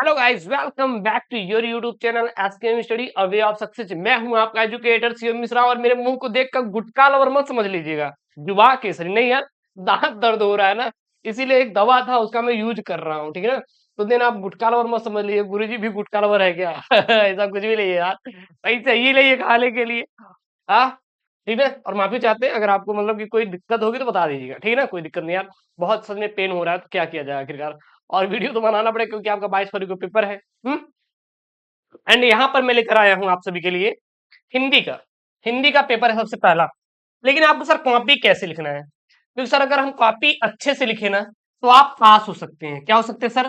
Hello guys, welcome back to your YouTube channel SKM study a way of success. मैं हूं आपका educator CM Mishra और मेरे मुंह को देखकर गुटखा लवर मत समझ लीजिएगा। जुबा केसरी नहीं यार, दांत दर्द हो रहा है ना, इसीलिए एक दवा था उसका मैं यूज कर रहा हूं, ठीक है ना। तो देन आप गुटखा लवर मत समझ लीजिए, गुरुजी भी गुटखा लवर है क्या? ऐसा कुछ भी नहीं है यार, भाई चाहिए नहीं है खाने के लिए। हाँ, ठीक है। और माफी चाहते हैं अगर आपको मतलब कि कोई दिक्कत होगी तो बता दीजिएगा, ठीक है ना। कोई दिक्कत नहीं यार, बहुत सच में पेन हो रहा है तो क्या किया जाए आखिरकार। और वीडियो तो बनाना पड़ेगा क्योंकि आपका 22 फरवरी को पेपर है। एंड यहाँ पर मैं लेकर आया हूँ आप सभी के लिए हिंदी का हिंदी का पेपर है सबसे पहला। लेकिन आपको सर कॉपी कैसे लिखना है, क्योंकि सर अगर हम कॉपी अच्छे से लिखे ना तो आप पास हो सकते हैं। क्या हो सकते हैं सर?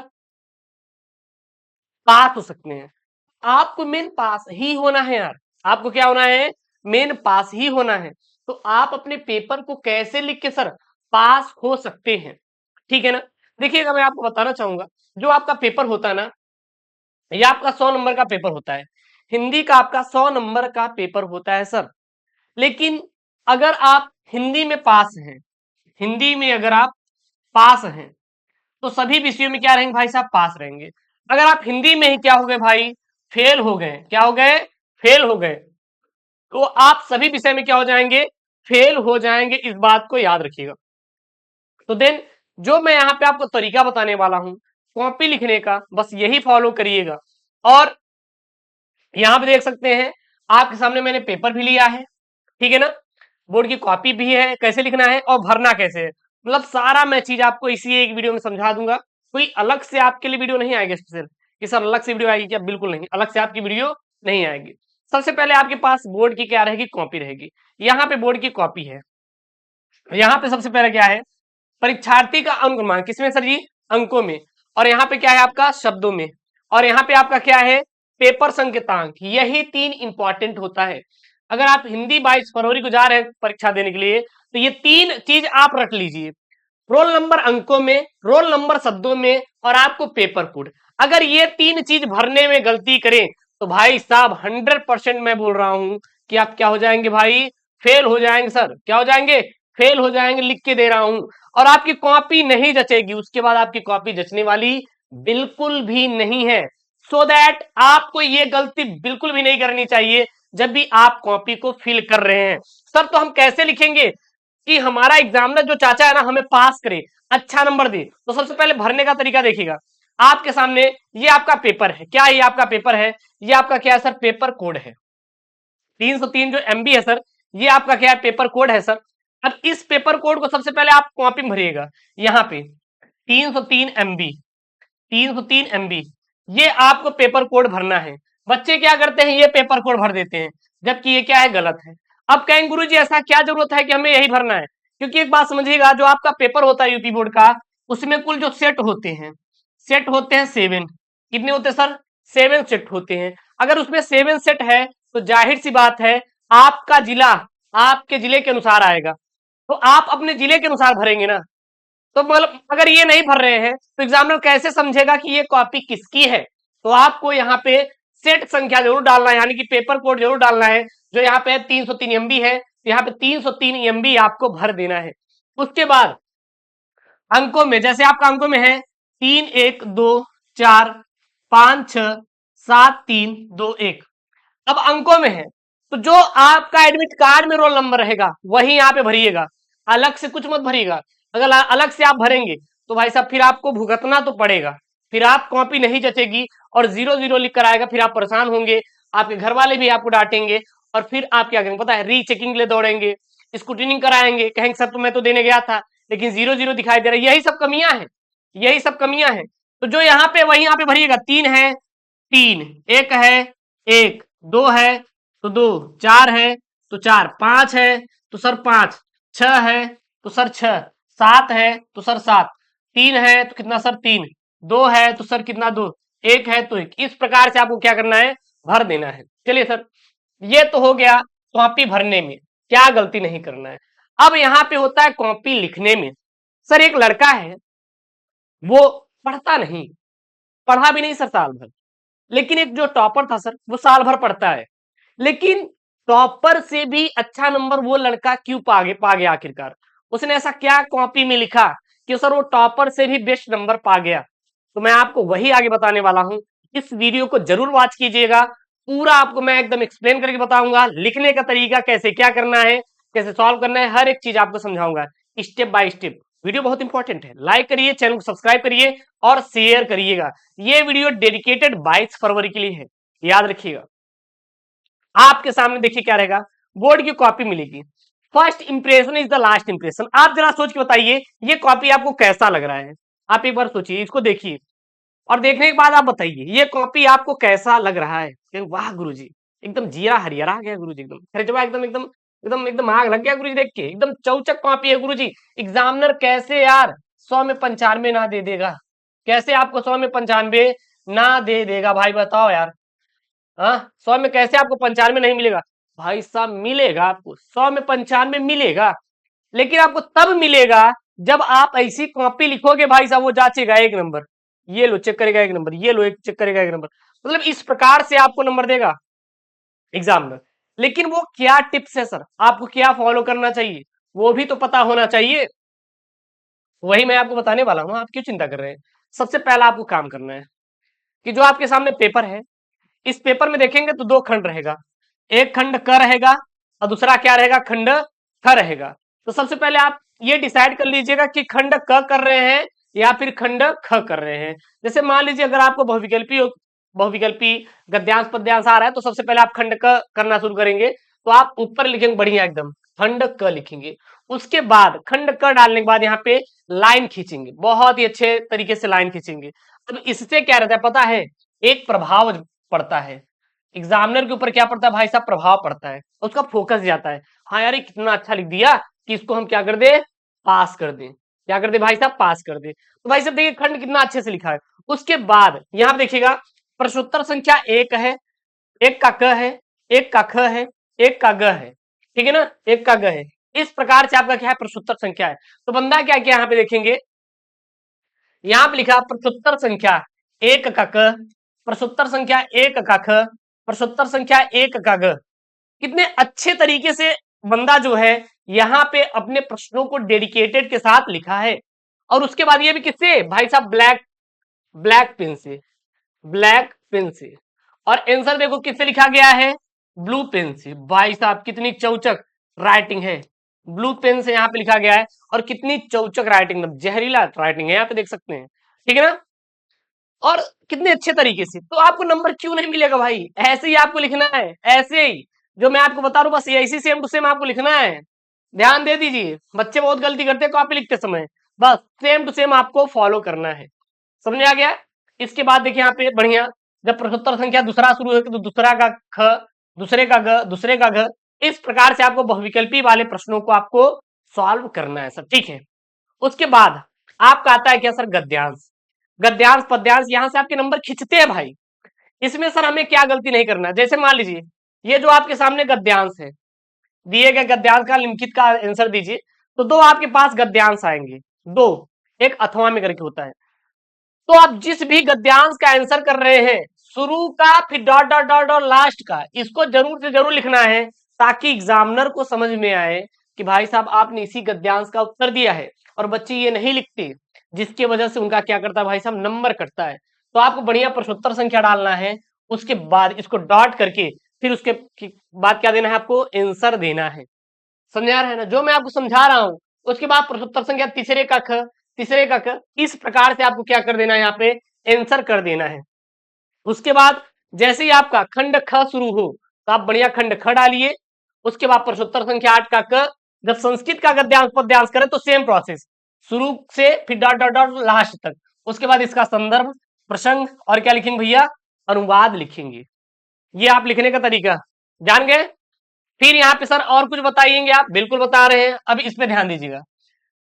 पास हो सकते हैं। आपको मेन पास ही होना है यार। आपको क्या होना है? मेन पास ही होना है। तो आप अपने पेपर को कैसे लिख के सर पास हो सकते हैं, ठीक है ना। देखिएगा, मैं आपको बताना चाहूंगा, जो आपका पेपर होता है ना, ये आपका 100 नंबर का पेपर होता है। हिंदी का आपका 100 नंबर का पेपर होता है सर। लेकिन अगर आप हिंदी में पास हैं, हिंदी में अगर आप पास हैं तो सभी विषयों में क्या रहेंगे भाई साहब? पास रहेंगे। अगर आप हिंदी में ही क्या हो गए भाई? फेल हो गए। क्या हो गए? फेल हो गए। तो आप सभी विषय में क्या हो जाएंगे? फेल हो जाएंगे। इस बात को याद रखिएगा। तो देन जो मैं यहाँ पे आपको तरीका बताने वाला हूं कॉपी लिखने का, बस यही फॉलो करिएगा। और यहाँ पे देख सकते हैं आपके सामने मैंने पेपर भी लिया है, ठीक है ना। बोर्ड की कॉपी भी है, कैसे लिखना है और भरना कैसे है, मतलब सारा मैं चीज आपको इसी एक वीडियो में समझा दूंगा। कोई अलग से आपके लिए वीडियो नहीं आएगी स्पेशल कि सर अलग से वीडियो आएगी क्या? बिल्कुल नहीं, अलग से आपकी वीडियो नहीं आएगी। सबसे पहले आपके पास बोर्ड की क्या रहेगी? कॉपी रहेगी। यहाँ पे बोर्ड की कॉपी है। यहाँ पे सबसे पहले क्या है? परीक्षार्थी का अंकमान किसमें सर जी? अंकों में। और यहाँ पे क्या है आपका? शब्दों में। और यहाँ पे आपका क्या है? पेपर संकेतांक। यही तीन इंपॉर्टेंट होता है। अगर आप हिंदी 22 फरवरी को जा रहे हैं परीक्षा देने के लिए तो ये तीन चीज आप रख लीजिए। रोल नंबर अंकों में, रोल नंबर शब्दों में, और आपको पेपर कोड। अगर ये तीन चीज भरने में गलती करें तो भाई साहब 100% मैं बोल रहा हूं कि आप क्या हो जाएंगे भाई? फेल हो जाएंगे सर। क्या हो जाएंगे? फेल हो जाएंगे, लिख के दे रहा हूं। और आपकी कॉपी नहीं जचेगी, उसके बाद आपकी कॉपी जचने वाली बिल्कुल भी नहीं है। सो दैट आपको ये गलती बिल्कुल भी नहीं करनी चाहिए जब भी आप कॉपी को फिल कर रहे हैं। सर तो हम कैसे लिखेंगे कि हमारा एग्जामिनर जो चाचा है ना हमें पास करे, अच्छा नंबर दे? तो सबसे पहले भरने का तरीका देखिएगा। आपके सामने ये आपका पेपर है। क्या ये आपका पेपर है? ये आपका क्या है सर? पेपर कोड है। 303 जो एमबी है सर, ये आपका क्या है? पेपर कोड है सर। अब इस पेपर कोड को सबसे पहले आप कॉपी में भरिएगा। यहाँ पे 303 MB, 303 MB, ये आपको पेपर कोड भरना है। बच्चे क्या करते हैं? ये पेपर कोड भर देते हैं, जबकि ये क्या है? गलत है। अब कहेंगे गुरुजी ऐसा क्या जरूरत है कि हमें यही भरना है? क्योंकि एक बात समझिएगा, जो आपका पेपर होता है यूपी बोर्ड का, उसमें कुल जो सेट होते हैं, सेट होते हैं 7। कितने होते हैं सर? 7 सेट होते हैं। अगर उसमें 7 सेट है तो जाहिर सी बात है आपका जिला आपके जिले के अनुसार आएगा। तो आप अपने जिले के अनुसार भरेंगे ना। तो मतलब अगर ये नहीं भर रहे हैं तो एग्जामिनर कैसे समझेगा कि ये कॉपी किसकी है? तो आपको यहाँ पे सेट संख्या जरूर डालना है, यानी कि पेपर कोड जरूर डालना है। जो यहाँ पे 303 MB है, तो यहाँ पे 303 MB आपको भर देना है। उसके बाद अंकों में, जैसे आपका अंकों में है 3 1 2 4 5 6 7 3 2 1। अब अंकों में है तो जो आपका एडमिट कार्ड में रोल नंबर रहेगा वही यहाँ पे भरिएगा, अलग से कुछ मत भरिएगा। अगर अलग से आप भरेंगे तो भाई साहब फिर आपको भुगतना तो पड़ेगा। फिर आप कॉपी नहीं जचेगी और 0 0 लिख कर आएगा, फिर आप परेशान होंगे, आपके घर वाले भी आपको डांटेंगे। और फिर आप क्या करेंगे पता है? रीचेकिंग ले दौड़ेंगे, स्क्रूटनिंग कराएंगे, कहेंगे सर तो मैं तो देने गया था लेकिन 0 0 दिखाई दे रहा है। यही सब कमियां हैं, यही सब कमियां हैं। तो जो यहाँ पे वही यहाँ पे भरिएगा। 3 है 3, 1 है 1, 2 है तो 2, 4 है तो 4, 5 है तो सर 5, 6 है तो सर 6, 7 है तो सर 7, 3 है तो कितना सर? 3, 2 है तो सर कितना? 2, 1 है तो 1। इस प्रकार से आपको क्या करना है? भर देना है। चलिए सर, ये तो हो गया कॉपी भरने में, क्या गलती नहीं करना है। अब यहाँ पे होता है कॉपी लिखने में। सर एक लड़का है, वो पढ़ता नहीं, पढ़ा भी नहीं सर साल भर, लेकिन एक जो टॉपर था सर वो साल भर पढ़ता है। लेकिन टॉपर से भी अच्छा नंबर वो लड़का क्यों पा गया आखिरकार? उसने ऐसा क्या कॉपी में लिखा कि सर वो टॉपर से भी बेस्ट नंबर पा गया? तो मैं आपको वही आगे बताने वाला हूं। इस वीडियो को जरूर वॉच कीजिएगा, पूरा आपको मैं एकदम एक्सप्लेन करके बताऊंगा, लिखने का तरीका कैसे क्या करना है, कैसे सॉल्व करना है, हर एक चीज आपको समझाऊंगा स्टेप बाय स्टेप। वीडियो बहुत इंपॉर्टेंट है, लाइक करिए, चैनल को सब्सक्राइब करिए और शेयर करिएगा। ये वीडियो डेडिकेटेड 22 फरवरी के लिए है, याद रखिएगा। आपके सामने देखिए क्या रहेगा, बोर्ड की कॉपी मिलेगी। First impression is the last impression. आप जरा सोच के बताइए ये कॉपी आपको कैसा लग रहा है। आप एक बार सोचिए, इसको देखिए और देखने के बाद आप बताइए ये कॉपी आपको कैसा लग रहा है। वाह गुरुजी, एकदम जीरा हरियरा आ गया गुरुजी, एकदम खरीदवा, एकदम एकदम एकदम एकदम आग लग गया गुरुजी देख के, एकदम चौचक कॉपी है गुरुजी। एग्जामिनर कैसे यार 100 में 95 ना दे देगा, कैसे आपको 100 में 95 ना दे देगा भाई, बताओ यार। हाँ, 100 में कैसे आपको 95 नहीं मिलेगा? भाई साहब मिलेगा आपको, 100 में 95 मिलेगा, लेकिन आपको तब मिलेगा जब आप ऐसी कॉपी लिखोगे भाई साहब, वो जांचेगा 1 नंबर, ये लो चेक करेगा 1 नंबर, ये लो एक चेक करेगा 1 नंबर, मतलब इस प्रकार से आपको नंबर देगा एग्जामिनर। लेकिन वो क्या टिप्स है सर, आपको क्या फॉलो करना चाहिए वो भी तो पता होना चाहिए, वही मैं आपको बताने वाला हूं। आप क्यों चिंता कर रहे हैं? सबसे पहला आपको काम करना है कि जो आपके सामने पेपर है, इस पेपर में देखेंगे तो 2 खंड रहेगा, एक खंड क रहेगा और दूसरा क्या रहेगा, खंड ख रहेगा। तो सबसे पहले आप ये डिसाइड कर लीजिएगा कि खंड क कर रहे हैं या फिर खंड ख कर रहे हैं। जैसे मान लीजिए अगर आपको बहुविकल्पी गद्यांश पद्यांश आ रहा है तो सबसे पहले आप खंड क करना शुरू करेंगे, तो आप ऊपर लिखेंगे बढ़िया एकदम खंड क लिखेंगे। उसके बाद खंड क डालने के बाद यहाँ पे लाइन खींचेंगे, बहुत ही अच्छे तरीके से लाइन खींचेंगे। अब इससे क्या रहता है पता है, एक प्रभाव पड़ता है एग्जामिनर के ऊपर, क्या पड़ता है भाई साहब, प्रभाव पड़ता है, उसका फोकस जाता है। हाँ यार ये कितना अच्छा लिख दिया कि इसको हम क्या कर दे, पास कर दें, क्या कर दे भाई साहब, पास कर दे। तो भाई साहब देखिए खंड कितना अच्छे से लिखा है। उसके बाद यहाँ पे देखिएगा प्रश्नोत्तर संख्या 1 है, एक का क है, एक का ख है, एक का ग है, ठीक है ना, एक का ग है। इस प्रकार से आपका क्या है, प्रश्नोत्तर संख्या है। तो बंदा क्या किया यहाँ पे देखेंगे, यहाँ पे लिखा प्रश्नोत्तर संख्या 1 का क, प्रश्नोत्तर संख्या 1 का ख, प्रश्नोत्तर संख्या 1 का ग। कितने अच्छे तरीके से बंदा जो है यहाँ पे अपने प्रश्नों को डेडिकेटेड के साथ लिखा है। और उसके बाद ये भी किससे भाई साहब, ब्लैक पेन से, ब्लैक पेन से। और आंसर देखो किससे लिखा गया है, ब्लू पेन से। भाई साहब कितनी चौचक राइटिंग है, ब्लू पेन से यहाँ पे लिखा गया है, और कितनी चौचक राइटिंग, जहरीला राइटिंग है, यहाँ पे देख सकते हैं, ठीक है ना। और कितने अच्छे तरीके से, तो आपको नंबर क्यों नहीं मिलेगा भाई, ऐसे ही आपको लिखना है, ऐसे ही जो मैं आपको बता रहा हूं बस ऐसी सेम टू सेम आपको लिखना है। ध्यान दे दीजिए, बच्चे बहुत गलती करते हैं कॉपी लिखते समय, बस सेम टू सेम आपको फॉलो करना है, समझ आ गया। इसके बाद देखिए यहाँ पे बढ़िया, जब प्रश्नोत्तर संख्या दूसरा शुरू है तो दूसरा का ख, दूसरे का ग, दूसरे का घ, इस प्रकार से आपको बहुविकल्पी वाले प्रश्नों को आपको सॉल्व करना है सर, ठीक है। उसके बाद आपका आता है क्या सर, गद्यांश, गद्यांश पद्यांश, यहां से आपके नंबर खिंचते हैं भाई। इसमें सर हमें क्या गलती नहीं करना, जैसे मान लीजिए ये जो आपके सामने गद्यांश है, दिए गए गद्यांश का निम्नलिखित का आंसर दीजिए, तो 2 आपके पास गद्यांश आएंगे, 2, एक अथवा में करके होता है। तो आप जिस भी गद्यांश का आंसर कर रहे हैं, शुरू का फिर dot dot dot dot last का, इसको जरूर से जरूर लिखना है, ताकि एग्जामिनर को समझ में आए कि भाई साहब आपने इसी गद्यांश का उत्तर दिया है। और बच्चे ये नहीं लिखते, जिसकी वजह से उनका क्या करता है भाई साहब, नंबर कटता है। तो आपको बढ़िया प्रश्नोत्तर संख्या डालना है, उसके बाद इसको डॉट करके फिर उसके बाद क्या देना है, आपको आंसर देना है। समझ आ रहा है ना जो मैं आपको समझा रहा हूं। उसके बाद प्रश्नोत्तर संख्या तीसरे का ख, तीसरे का क, इस प्रकार से आपको क्या कर देना है, यहाँ पे आंसर कर देना है। उसके बाद जैसे ही आपका खंड ख शुरू हो तो आप बढ़िया खंड ख डालिए। उसके बाद प्रश्नोत्तर संख्या 8 का क, जब संस्कृत का गद्यांश पद्यांश करें तो सेम प्रोसेस, शुरू से फिर डॉट डॉट डॉट लास्ट तक। उसके बाद इसका संदर्भ, प्रसंग और क्या लिखेंगे भैया, अनुवाद लिखेंगे। ये आप लिखने का तरीका जान गए। फिर यहाँ पे सर और कुछ बताइएंगे आप, बिल्कुल बता रहे हैं, अब इस पे ध्यान दीजिएगा।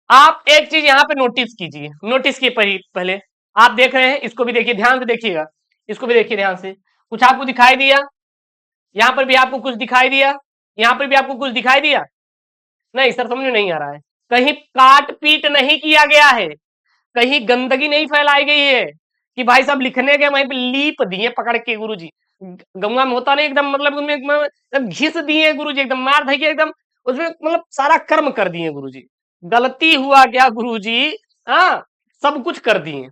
आप एक चीज यहाँ पे नोटिस कीजिए, नोटिस की पहले आप देख रहे हैं, इसको भी देखिए, ध्यान से देखिएगा, इसको भी देखिए ध्यान से। कुछ आपको दिखाई दिया, यहाँ पर भी आपको कुछ दिखाई दिया, यहाँ पर भी आपको कुछ दिखाई दिया, नहीं सर समझ में नहीं आ रहा है। कहीं काट पीट नहीं किया गया है, कहीं गंदगी नहीं फैलाई गई है कि भाई साहब लिखने के वहीं पे लीप दिए पकड़ के गुरुजी, गंगा में होता नहीं एकदम, मतलब उनमें एकदम घिस दिए गुरुजी, एकदम मार धके एकदम उसमें, मतलब सारा कर्म कर दिए गुरुजी। गलती हुआ क्या गुरुजी, हाँ सब कुछ कर दिए।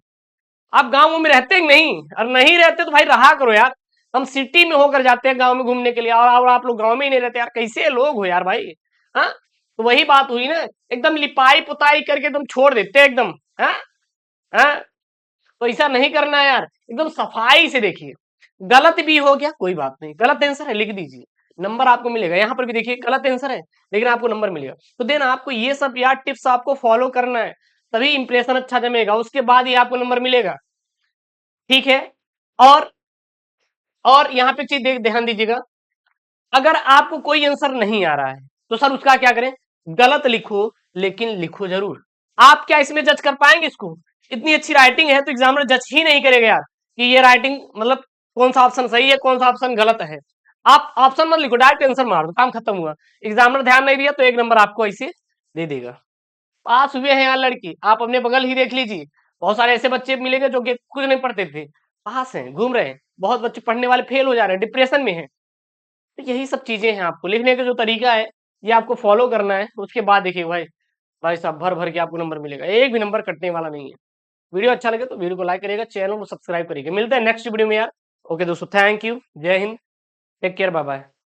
आप गाँव में रहते हैं नहीं, और नहीं रहते तो भाई रहा करो यार। हम सिटी में होकर जाते हैं गाँव में घूमने के लिए, और आप लोग गाँव में ही नहीं रहते यार, कैसे लोग हो यार भाई। हाँ, तो वही बात हुई ना, एकदम लिपाई पुताई करके एकदम छोड़ देते हैं एकदम। हाँ हाँ, तो ऐसा नहीं करना है यार, एकदम सफाई से देखिए। गलत भी हो गया कोई बात नहीं, गलत आंसर है लिख दीजिए, नंबर आपको मिलेगा। यहाँ पर भी देखिए गलत आंसर है, लेकिन आपको नंबर मिलेगा। तो देन आपको ये सब यार टिप्स आपको फॉलो करना है, तभी इंप्रेशन अच्छा जमेगा, उसके बाद ही आपको नंबर मिलेगा। ठीक है। और और यहाँ पे चीज ध्यान दीजिएगा, अगर आपको कोई आंसर नहीं आ रहा है तो सर उसका क्या करें, गलत लिखो, लेकिन लिखो जरूर। आप क्या इसमें जज कर पाएंगे इसको, इतनी अच्छी राइटिंग है तो एग्जामिनर जज ही नहीं करेगा यार कि ये राइटिंग मतलब कौन सा ऑप्शन सही है कौन सा ऑप्शन गलत है। आप ऑप्शन मत लिखो, डायरेक्ट आंसर मार दो, काम खत्म हुआ। एग्जामिनर ध्यान नहीं दिया तो एक नंबर आपको ऐसे दे देगा। पास हुए हैं यार लड़की, आप अपने बगल ही देख लीजिए, बहुत सारे ऐसे बच्चे मिलेंगे जो कि कुछ नहीं पढ़ते थे, पास हैं, घूम रहे हैं। बहुत बच्चे पढ़ने वाले फेल हो जा रहे हैं, डिप्रेशन में हैं। तो यही सब चीजें हैं, आपको लिखने का जो तरीका है ये आपको फॉलो करना है, उसके बाद देखिए भाई, भाई साहब भर भर के आपको नंबर मिलेगा, एक भी नंबर कटने वाला नहीं है। वीडियो अच्छा लगे तो वीडियो को लाइक करिएगा, चैनल को सब्सक्राइब करिएगा। मिलते हैं नेक्स्ट वीडियो में यार। ओके दोस्तों, थैंक यू, जय Hind, take care, bye bye.